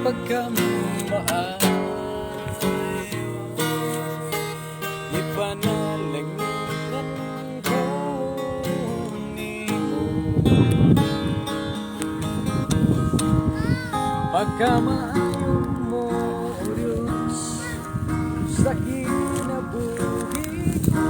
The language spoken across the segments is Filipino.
pagkamaayo, ipanalangin ko nimo. Pagkamaayo mo, O Diyos, sa kinabuhi ko,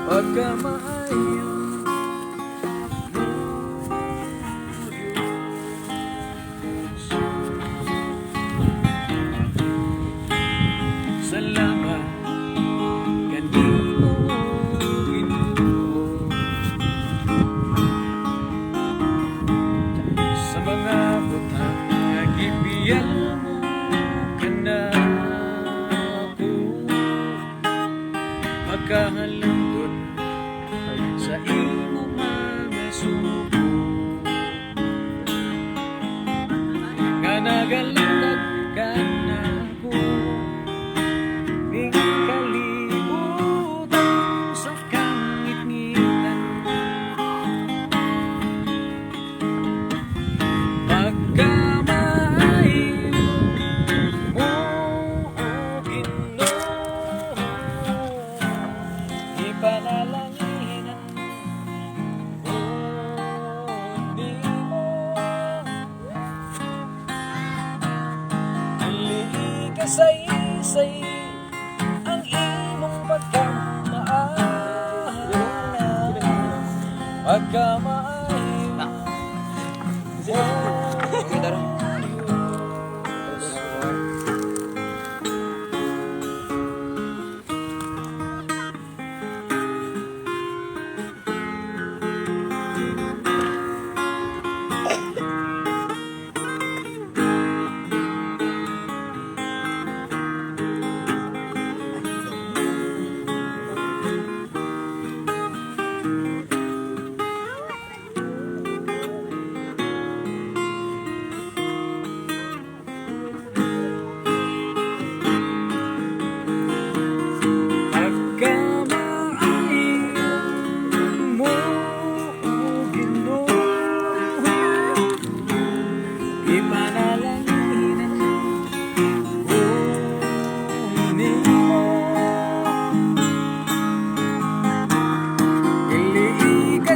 pagkamaayo salamat kanimo Ginoo sa mga butang nga gibiyan mo kanako pagkahalangdon sa imo mga suko nga nagalandag ka na ko ning kalibutan sa kangit-ngitan pagkamaayo mo o Ginoo ipanalangin saysay ang imong pagkamaayo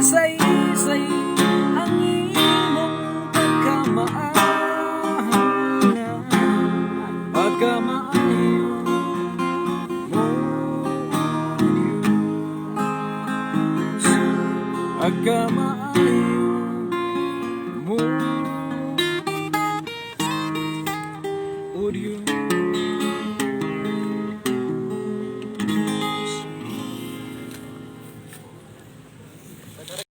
saysay ang imong pagkamaayo mo Diyos pagkamaayo